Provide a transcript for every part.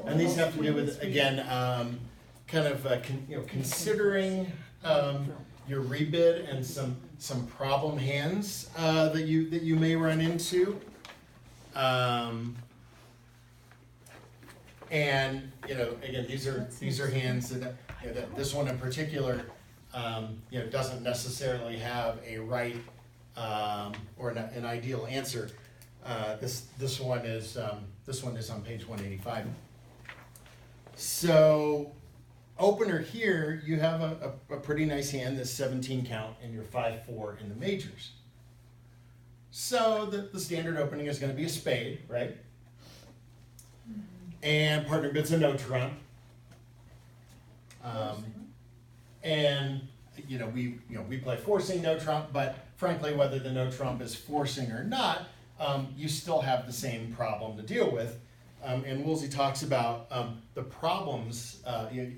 And these have to do with, again, kind of considering your rebid and some problem hands that you may run into. And again, these are hands that, that this one in particular doesn't necessarily have a right or an ideal answer. This one is on page 185. So opener here, you have a pretty nice hand, this 17 count, and you're 5-4 in the majors. So the standard opening is going to be a spade, right? And partner bids a no trump. And we play forcing no trump, but frankly, whether the no trump is forcing or not, you still have the same problem to deal with. And Woolsey talks about the problems.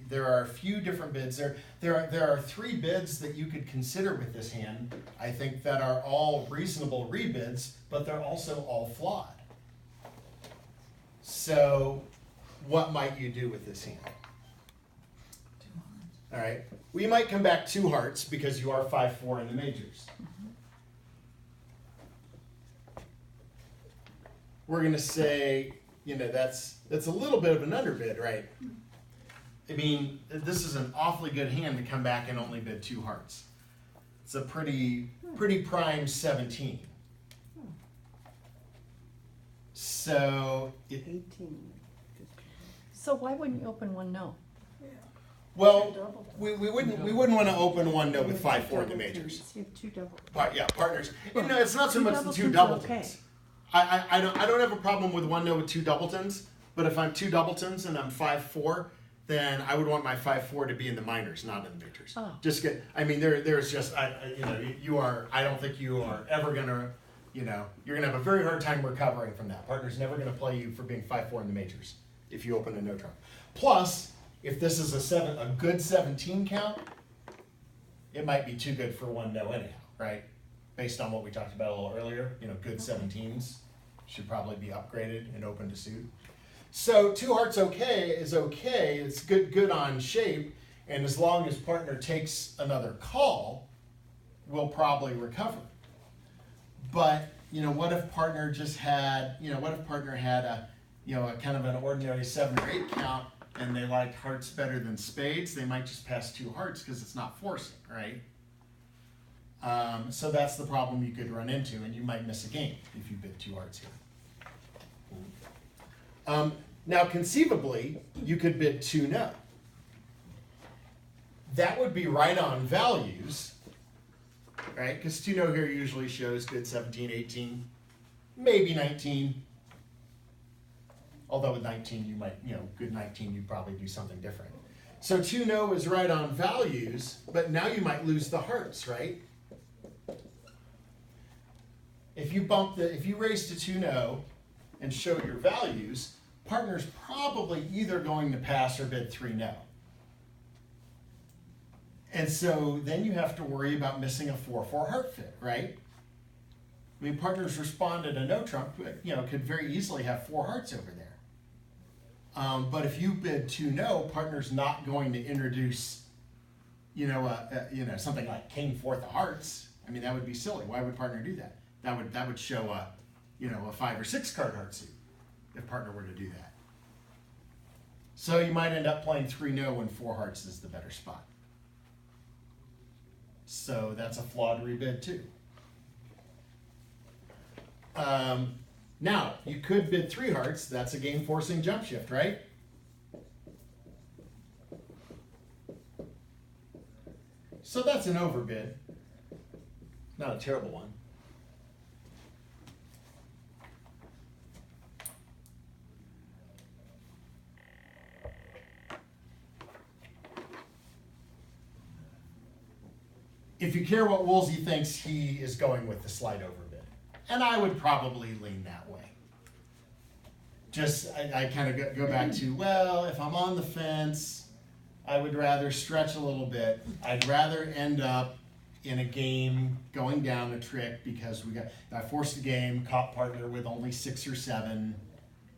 There are a few different bids. There are 3 bids that you could consider with this hand, I think, that are all reasonable rebids, but they're also all flawed. So what might you do with this hand? All right. We might come back 2 hearts because you are 5-4 in the majors. We're going to say, that's a little bit of an underbid, right? I mean, this is an awfully good hand to come back and only bid 2 hearts. It's a pretty prime 17. So 18. So why wouldn't you open one no? well, we wouldn't want to open one no with 5-4 in the majors. You have 2 double. Partners. No, it's not so much the 2 doubletons doubletons. are okay. I don't have a problem with one no with 2 doubletons, but if I'm 2 doubletons and I'm 5-4, then I would want my 5-4 to be in the minors, not in the majors. Oh. There's just I don't think you are ever gonna, you're gonna have a very hard time recovering from that. Partner's never gonna play you for being 5-4 in the majors if you open a no trump. Plus, if this is a good 17 count, it might be too good for one no anyhow, right? Based on what we talked about a little earlier, good 17s should probably be upgraded and open to suit. So 2 hearts is okay. It's good on shape, and as long as partner takes another call, we'll probably recover. But what if partner just had a kind of an ordinary 7 or 8 count, and they liked hearts better than spades? They might just pass 2 hearts because it's not forcing, right? So that's the problem you could run into, and you might miss a game if you bid 2 hearts here. Now, conceivably, you could bid 2 no. That would be right on values, right? Because 2 no here usually shows good 17, 18, maybe 19. Although with 19, you might, good 19, you'd probably do something different. So 2 no is right on values, but now you might lose the hearts, right? If you raise to 2 no and show your values, partner's probably either going to pass or bid 3 no. And so then you have to worry about missing a 4-4 heart fit, right? I mean, partners responded a no trump, could very easily have 4 hearts over there. But if you bid 2 no, partner's not going to introduce, something like king 4th of hearts. I mean, that would be silly. Why would partner do that? That would show a 5 or 6 card heart suit if partner were to do that. So you might end up playing 3 no when 4 hearts is the better spot. So that's a flawed rebid too. Now, you could bid 3 hearts. That's a game forcing jump shift, right? So that's an overbid. Not a terrible one. If you care what Woolsey thinks, he is going with the slight overbid. And I would probably lean that way. I kind of go back to, well, if I'm on the fence, I would rather stretch a little bit. I'd rather end up in a game going down a trick because I forced a game, caught partner with only 6 or 7,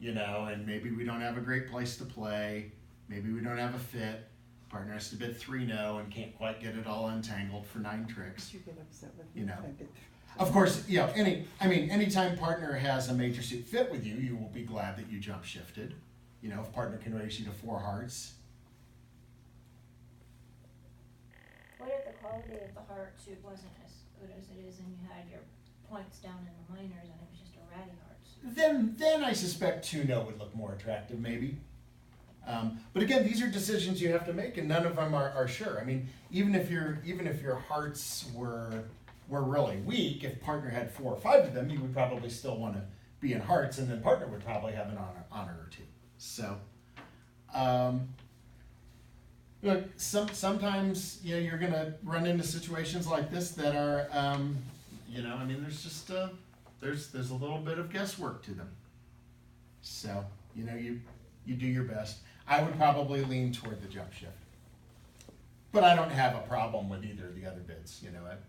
you know, and maybe we don't have a great place to play, maybe we don't have a fit, partner has to bid 3-no and can't quite get it all untangled for 9 tricks. You get upset with You me know. if I bid. Of course, you know, anytime partner has a major suit fit with you, you will be glad that you jump shifted. You know, if partner can raise you to 4 hearts. What if the quality of the heart suit wasn't as good as it is and you had your points down in the minors and it was just a ratty heart suit? Then I suspect 2-no would look more attractive, maybe. But again, these are decisions you have to make, and none of them are sure. I mean, even if your hearts were really weak, if partner had 4 or 5 of them, you would probably still want to be in hearts, and then partner would probably have an honor or 2. So, look, sometimes you know you're gonna run into situations like this that are, you know, I mean, there's just there's a little bit of guesswork to them. So, you know, you do your best. I would probably lean toward the jump shift, but I don't have a problem with either of the other bids. You know, and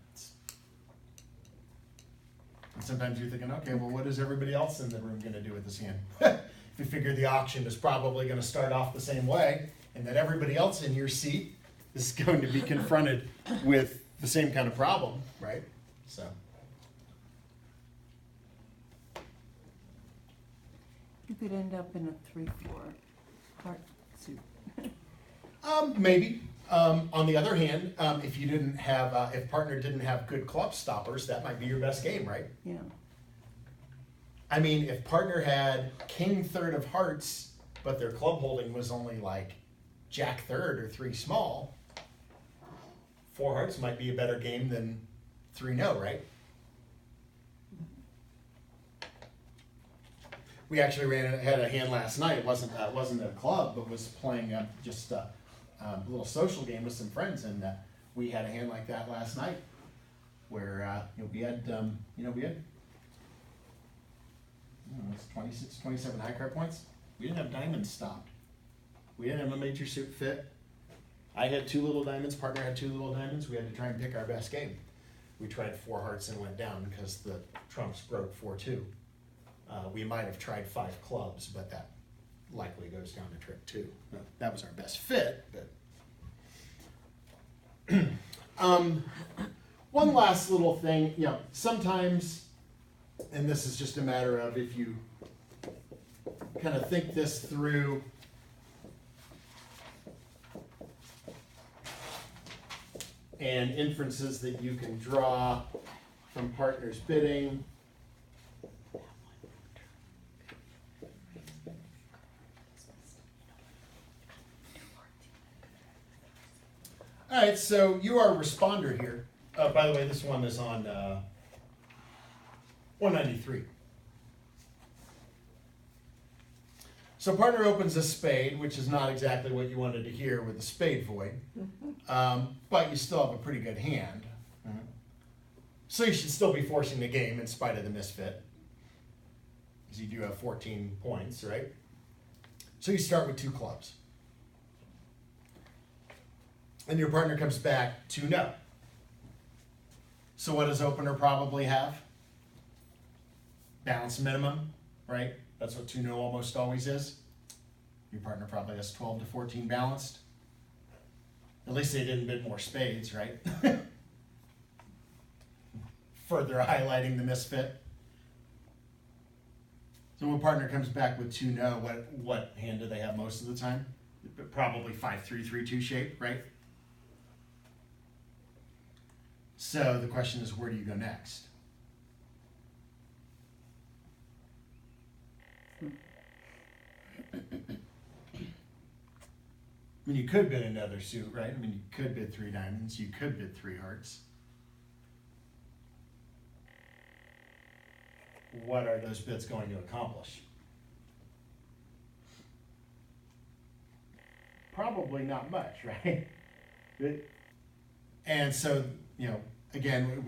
sometimes you're thinking, okay, well, what is everybody else in the room going to do with this hand? If you figure the auction is probably going to start off the same way, and that everybody else in your seat is going to be confronted with the same kind of problem, right? So. You could end up in a 3-4 heart suit. Maybe. On the other hand, if you didn't have, if partner didn't have good club stoppers, that might be your best game, right? Yeah. I mean, if partner had king third of hearts, but their club holding was only like jack third or 3 small, 4 hearts might be a better game than 3-no, right? We actually had a hand last night. It wasn't a club, but was playing just a little social game with some friends, and we had a hand like that last night, where you know, we had I don't know, it's 26, 27 high card points. We didn't have diamonds stopped. We didn't have a major suit fit. I had 2 little diamonds. Partner had 2 little diamonds. We had to try and pick our best game. We tried 4 hearts and went down because the trumps broke 4-2. We might have tried 5 clubs, but that likely goes down to trick 2. That was our best fit, but one last little thing, you know, sometimes, and this is just a matter of if you kind of think this through, and inferences that you can draw from partners bidding. All right, so you are a responder here. By the way, this one is on 193. So partner opens a spade, which is not exactly what you wanted to hear with a spade void, but you still have a pretty good hand. So you should still be forcing the game in spite of the misfit, because you do have 14 points, right? So you start with 2 clubs. And your partner comes back 2-no. So what does opener probably have? Balance minimum, right? That's what 2-no almost always is. Your partner probably has 12 to 14 balanced. At least they didn't bid more spades, right? Further highlighting the misfit. So when partner comes back with 2-no, what hand do they have most of the time? Probably 5-3-3-2 shape, right? So the question is, where do you go next? I mean, you could bid another suit, right? I mean, you could bid 3 diamonds, you could bid 3 hearts. What are those bids going to accomplish? Probably not much, right? And so, you know, again,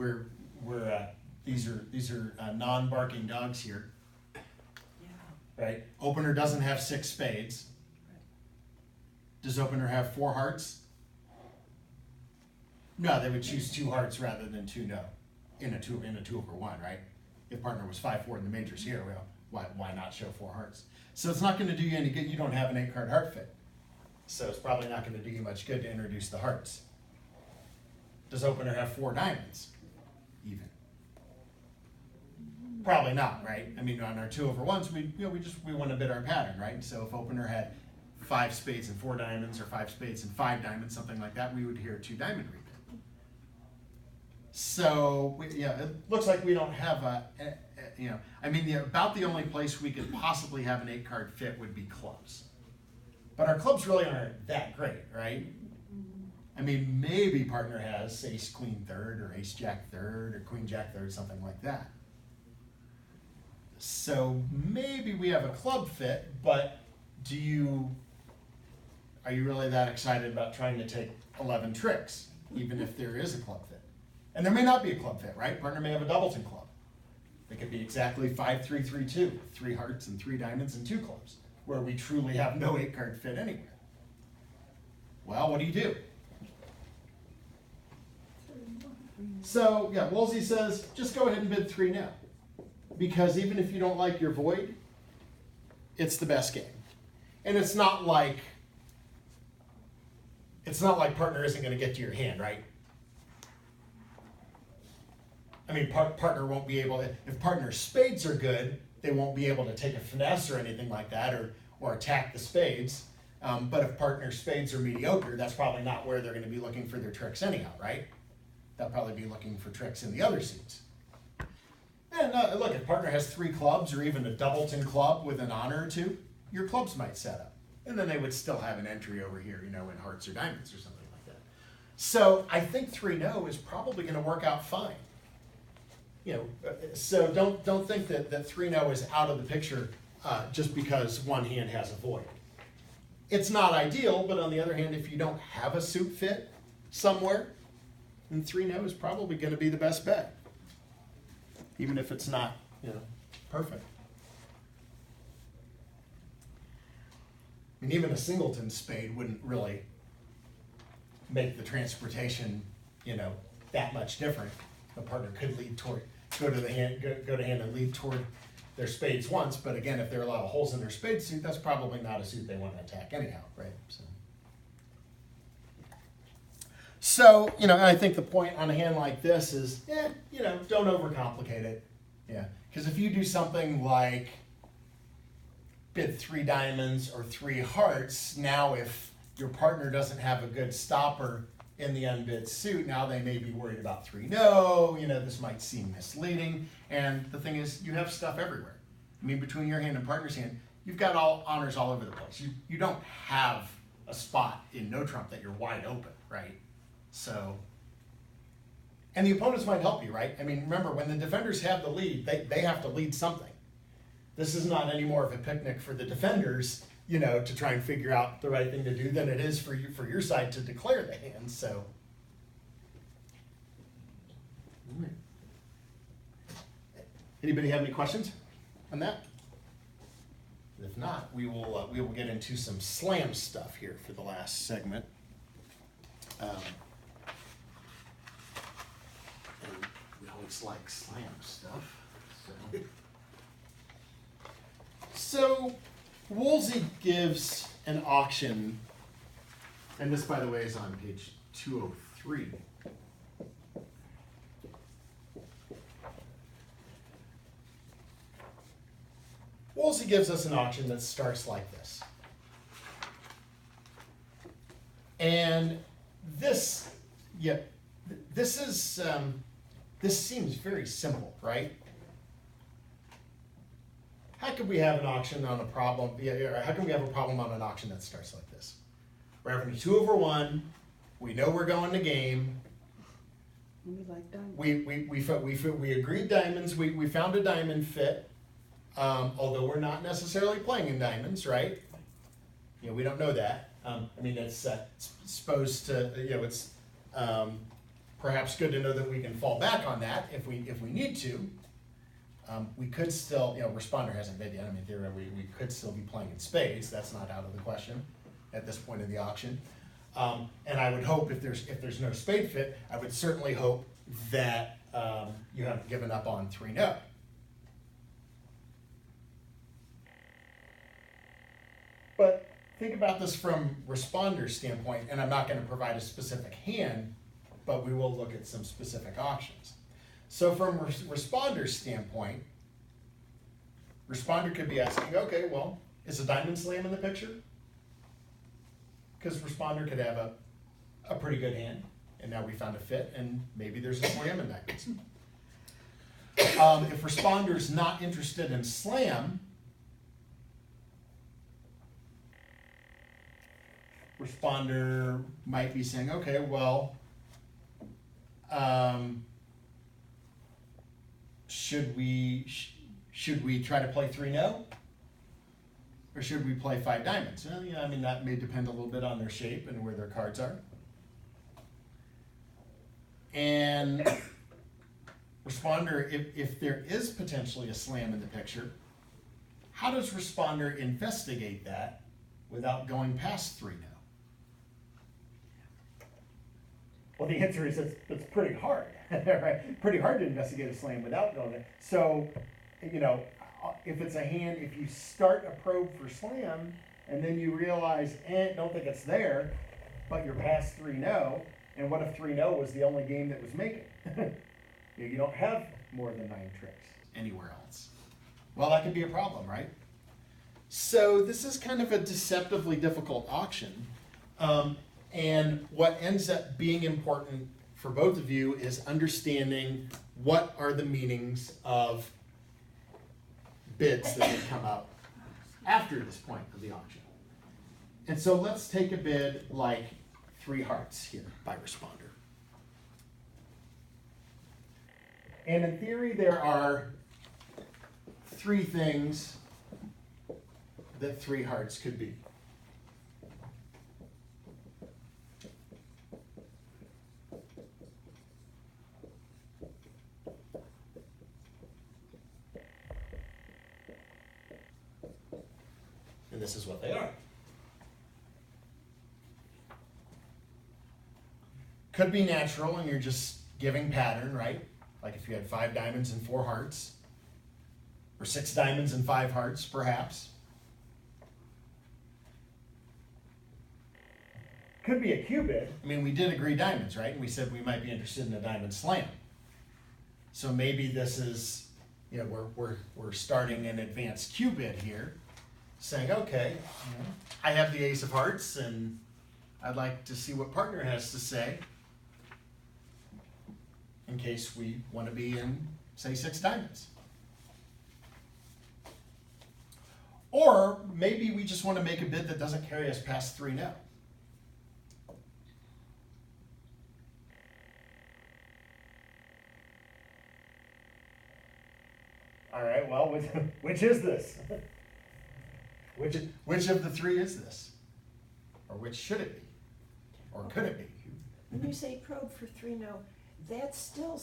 these are non-barking dogs here, right? Opener doesn't have 6 spades. Does opener have 4 hearts? No, they would choose 2 hearts rather than 2-no in a 2-over-1, right? If partner was 5-4 in the majors here, well, Why not show 4 hearts? So it's not gonna do you any good, you don't have an 8-card heart fit. So it's probably not gonna do you much good to introduce the hearts. Does opener have 4 diamonds, even? Probably not, right? I mean, on our 2/1s, we want to bid our pattern, right? So if opener had 5 spades and 4 diamonds, or 5 spades and 5 diamonds, something like that, we would hear 2 diamond rebid. So, it looks like we don't have about the only place we could possibly have an 8-card fit would be clubs. But our clubs really aren't that great, right? I mean, maybe partner has ace queen third, or ace jack third, or queen jack third, something like that. So maybe we have a club fit, but are you really that excited about trying to take 11 tricks, even if there is a club fit? And there may not be a club fit, right? Partner may have a doubleton club. It could be exactly 5-3-3-2, 3 hearts and 3 diamonds and 2 clubs, where we truly have no 8-card fit anywhere. Well, what do you do? So, Woolsey says, just go ahead and bid 3 now. Because even if you don't like your void, it's the best game. And it's not like partner isn't going to get to your hand, right? I mean, partner won't be able to, if partner's spades are good, they won't be able to take a finesse or anything like that, or attack the spades. But if partner's spades are mediocre, that's probably not where they're going to be looking for their tricks anyhow, right? They'll probably be looking for tricks in the other suits. And look, if partner has 3 clubs, or even a doubleton club with an honor or 2, your clubs might set up. And then they would still have an entry over here, in hearts or diamonds or something like that. So I think 3-no is probably going to work out fine. So don't think that 3-no is out of the picture just because one hand has a void. It's not ideal, but on the other hand, if you don't have a suit fit somewhere, then 3-no is probably going to be the best bet, even if it's not, perfect. I mean, even a singleton spade wouldn't really make the transportation, that much different. The partner could lead toward, go to hand and lead toward their spades once, but again, if there are a lot of holes in their spade suit, that's probably not a suit they want to attack anyhow, right? So, I think the point on a hand like this is, don't overcomplicate it. Yeah, because if you do something like bid 3 diamonds or 3 hearts, now if your partner doesn't have a good stopper in the unbid suit, now they may be worried about 3-no, this might seem misleading. And the thing is, you have stuff everywhere. I mean, between your hand and partner's hand, you've got honors all over the place. You don't have a spot in no trump that you're wide open, right? So, and the opponents might help you, right? I mean, remember, when the defenders have the lead, they have to lead something. This is not any more of a picnic for the defenders, to try and figure out the right thing to do than it is for your side to declare the hand. So, anybody have any questions on that? If not, we will get into some slam stuff here for the last segment. And we always like slam stuff. So Woolsey gives an auction, and this, by the way, is on page 203. Woolsey gives us an auction that starts like this. And this seems very simple, right? How could we have an auction on a problem? How can we have a problem on an auction that starts like this? We're having a 2/1. We know we're going to game. We like diamonds. We agreed diamonds. We found a diamond fit. Although we're not necessarily playing in diamonds, right? We don't know that. I mean, it's supposed to. It's perhaps good to know that we can fall back on that if we need to. We could still, responder hasn't bid yet. I mean, theoretically, we could still be playing in spades. That's not out of the question at this point in the auction. And I would hope if there's no spade fit, I would certainly hope that you haven't given up on 3-no. think about this from responder standpoint, and I'm not going to provide a specific hand, but we will look at some specific auctions. So from responder standpoint, responder could be asking, okay, well, is a diamond slam in the picture? Because responder could have a pretty good hand, and now we found a fit, and maybe there's a slam in diamonds. If responder's not interested in slam, responder might be saying, okay, well, should we try to play 3-no? Or should we play 5 diamonds? Well, I mean, that may depend a little bit on their shape and where their cards are. And responder, if there is potentially a slam in the picture, how does responder investigate that without going past 3-no? Well, the answer is it's pretty hard, right? Pretty hard to investigate a slam without going there. So, if it's a hand, if you start a probe for slam and then you realize, don't think it's there, but you're past 3-no, and what if 3-no was the only game that was making? You don't have more than 9 tricks Anywhere else. Well, that could be a problem, right? So this is kind of a deceptively difficult auction. And what ends up being important for both of you is understanding what are the meanings of bids that would come up after this point of the auction. And so let's take a bid like 3 hearts here by responder. And in theory, there are 3 things that 3 hearts could be. And this is what they are. Could be natural and you're just giving pattern, right? Like if you had 5 diamonds and 4 hearts, or 6 diamonds and 5 hearts, perhaps. Could be a Q-bid. I mean, we did agree diamonds, right? And we said we might be interested in a diamond slam. So maybe this is, we're starting an advanced Q bid here, saying, okay, I have the ace of hearts, and I'd like to see what partner has to say in case we want to be in, say, 6 diamonds. Or maybe we just want to make a bid that doesn't carry us past 3-no. All right, well, which is this? Which of the 3 is this? Or which should it be? Or could it be? When you say probe for 3-no, that still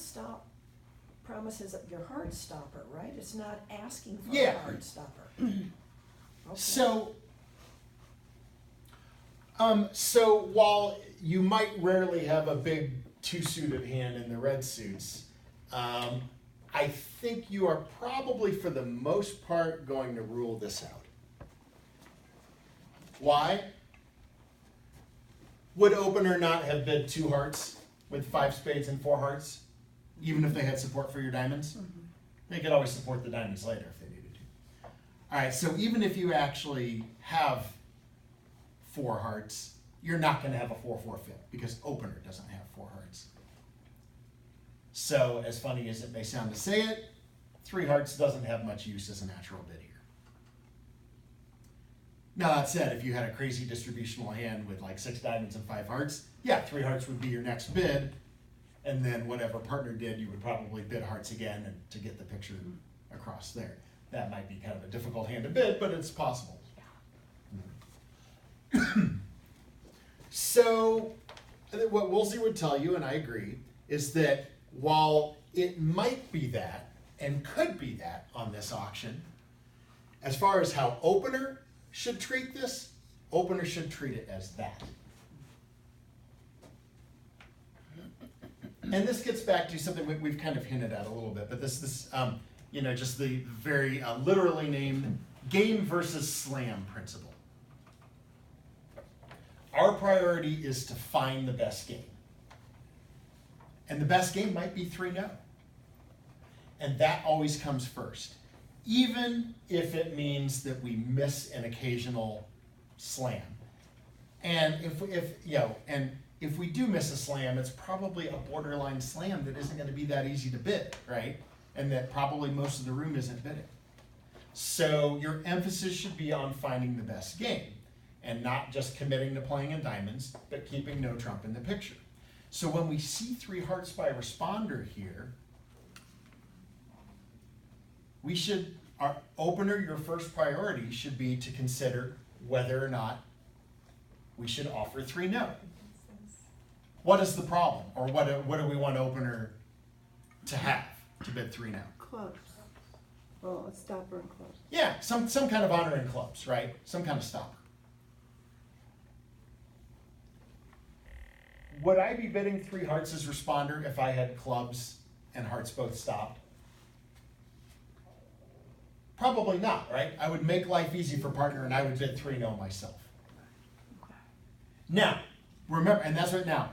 promises your hard stopper, right? It's not asking for Yeah. a hard stopper. Okay. So while you might rarely have a big 2-suited hand in the red suits, I think you are probably, for the most part, going to rule this out. Why? Would opener not have bid 2 hearts with 5 spades and 4 hearts, even if they had support for your diamonds? They could always support the diamonds later if they needed to. All right, so even if you actually have 4 hearts, you're not going to have a 4-4 fit because opener doesn't have 4 hearts. So as funny as it may sound to say it, 3 hearts doesn't have much use as a natural bid here. Now that said, if you had a crazy distributional hand with like 6 diamonds and 5 hearts, yeah, 3 hearts would be your next bid, and then whatever partner did, you would probably bid hearts again and to get the picture across there. That might be kind of a difficult hand to bid, but it's possible. So what Woolsey would tell you, and I agree, is that while it might be that and could be that on this auction, as far as how opener should treat this, opener should treat it as that. And this gets back to something we've kind of hinted at a little bit, but this just the very literally named game versus slam principle. our priority is to find the best game. And the best game might be 3-0. And that always comes first. Even if it means that we miss an occasional slam. And if we do miss a slam, it's probably a borderline slam that isn't going to be that easy to bid, right? And that probably most of the room isn't bidding. So your emphasis should be on finding the best game and not just committing to playing in diamonds, but keeping no trump in the picture. So when we see 3 hearts by responder here, we should, our opener, your first priority should be to consider whether or not we should offer 3-no. What is the problem? Or what do we want opener to have to bid 3-no? Clubs. Well, a stopper and clubs. Yeah, some kind of honor in clubs, right? Some kind of stopper. Would I be bidding 3 hearts as responder if I had clubs and hearts both stopped? Probably not, right? I would make life easy for partner and I would bid 3-no myself. Now, remember, and that's right now,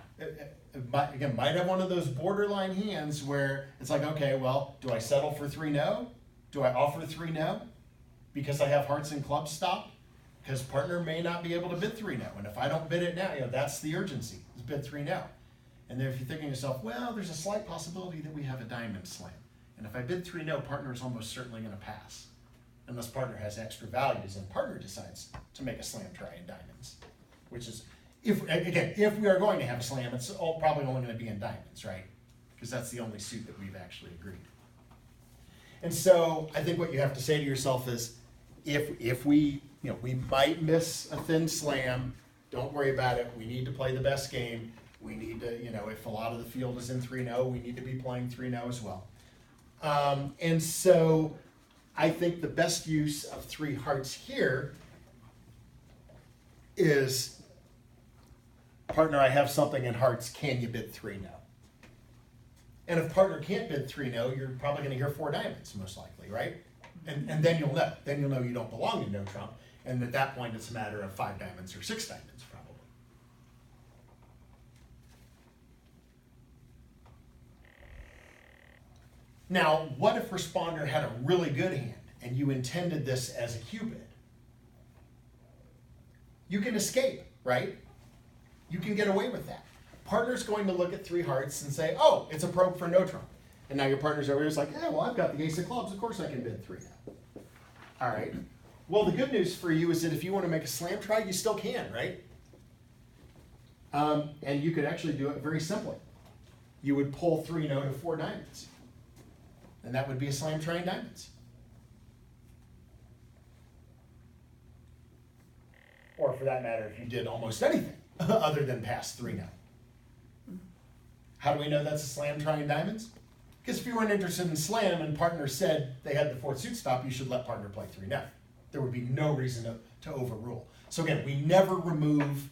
again, might have one of those borderline hands where it's like, okay, well, do I settle for 3-no? Do I offer 3-no? Because I have hearts and clubs stopped? Because partner may not be able to bid 3-no. And if I don't bid it now, that's the urgency, is bid 3-no. And then if you're thinking to yourself, well, there's a slight possibility that we have a diamond slam. And if I bid 3-no, partner is almost certainly going to pass. Unless partner has extra values and partner decides to make a slam try in diamonds. Which is, if we are going to have a slam, it's probably only going to be in diamonds, right? Because that's the only suit that we've actually agreed. And so I think what you have to say to yourself is, if we might miss a thin slam, don't worry about it. We need to play the best game. We need to, if a lot of the field is in 3-no, we need to be playing 3-no as well. And so I think the best use of 3 hearts here is, partner, I have something in hearts, can you bid 3-no? And if partner can't bid 3-no, you're probably going to hear 4 diamonds, most likely, right? And then you'll know. Then you'll know you don't belong in no trump. And at that point, it's a matter of 5 diamonds or 6 diamonds, probably. Now, what if responder had a really good hand and you intended this as a Q bid? You can escape, right? You can get away with that. Partner's going to look at 3 hearts and say, oh, it's a probe for no trump. And now your partner's over here is like, yeah, well, I've got the ace of clubs. Of course I can bid 3-no. All right. Well, the good news for you is that if you want to make a slam try, you still can, right? And you could actually do it very simply. You would pull 3-no to 4 diamonds. And that would be a slam try in diamonds. Or for that matter, if you did almost anything other than pass 3-no. How do we know that's a slam try in diamonds? Because if you weren't interested in slam and partner said they had the 4th suit stop, you should let partner play 3-no. There would be no reason to overrule. So again, we never remove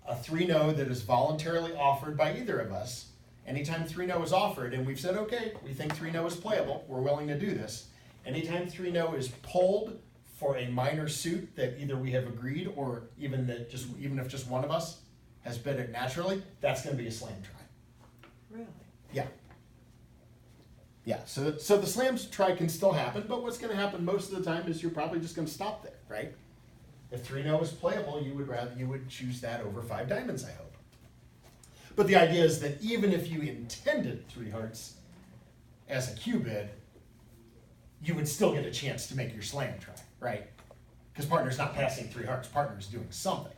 a 3-no that is voluntarily offered by either of us. Anytime 3-no is offered and we've said, okay, we think 3-no is playable, we're willing to do this. Anytime 3-no is pulled for a minor suit that either we have agreed or even if just one of us has bid it naturally, that's going to be a slam try. Really? Yeah. Yeah, so the slams try can still happen, but what's going to happen most of the time is you're probably just going to stop there, right? If 3-no is playable, you would choose that over 5 diamonds, I hope. But the idea is that even if you intended 3 hearts as a Q bid, you would still get a chance to make your slam try, right? Because partner's not passing 3 hearts, partner's doing something.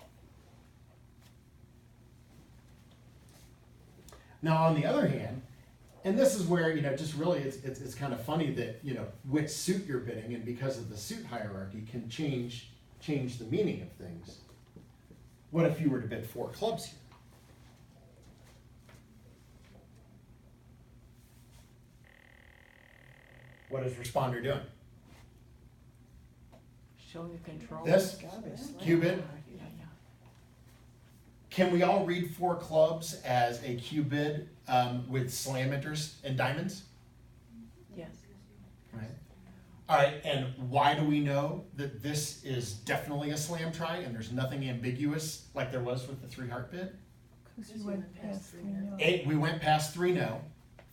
Now, on the other hand, and this is where, just really it's kind of funny that, which suit you're bidding, and because of the suit hierarchy, can change the meaning of things. What if you were to bid 4 clubs here? What is responder doing? Show your control. This? Obviously. Q bid? Yeah. Can we all read 4 clubs as a Q bid with slam interest and diamonds? Yes. Right. All right, and why do we know that this is definitely a slam try and there's nothing ambiguous like there was with the 3-heart bid? Because you went past 3 no. A, we went past 3 no,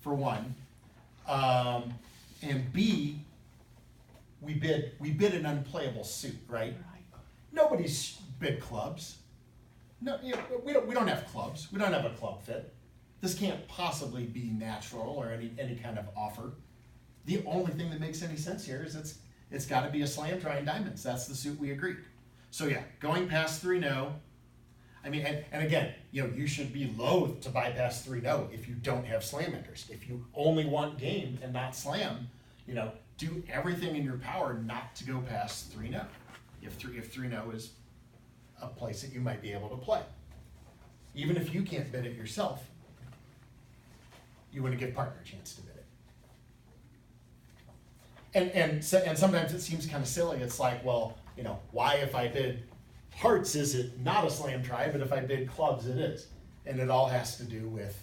for one. And B, we bid an unplayable suit, right? Nobody's bid clubs. No, you know, we don't have clubs. We don't have a club fit. This can't possibly be natural or any kind of offer. The only thing that makes any sense here is it's got to be a slam try in diamonds. That's the suit we agreed. So yeah, going past 3 no. I mean, and again, you know, you should be loath to bypass 3 no if you don't have slam interest. If you only want game and not slam, you know, do everything in your power not to go past 3 no. If 3 no is a place that you might be able to play. Even if you can't bid it yourself, you want to give partner a chance to bid it. And sometimes it seems kind of silly. It's like, well, you know, why if I bid hearts is it not a slam try, but if I bid clubs it is. And it all has to do with,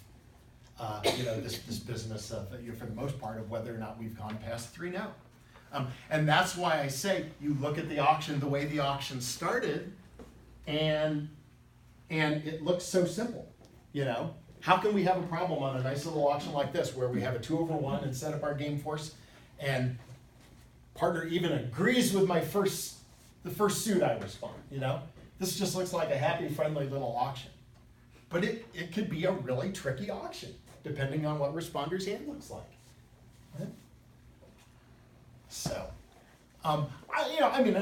you know, this business of, you know, for the most part, of whether or not we've gone past 3 no. And that's why I say you look at the auction, the way the auction started, and it looks so simple, you know? How can we have a problem on a nice little auction like this where we have a 2-over-1 and set up our game force and partner even agrees with the first suit I respond, you know? This just looks like a happy, friendly little auction. But it could be a really tricky auction, depending on what responder's hand looks like. Right? So, I mean,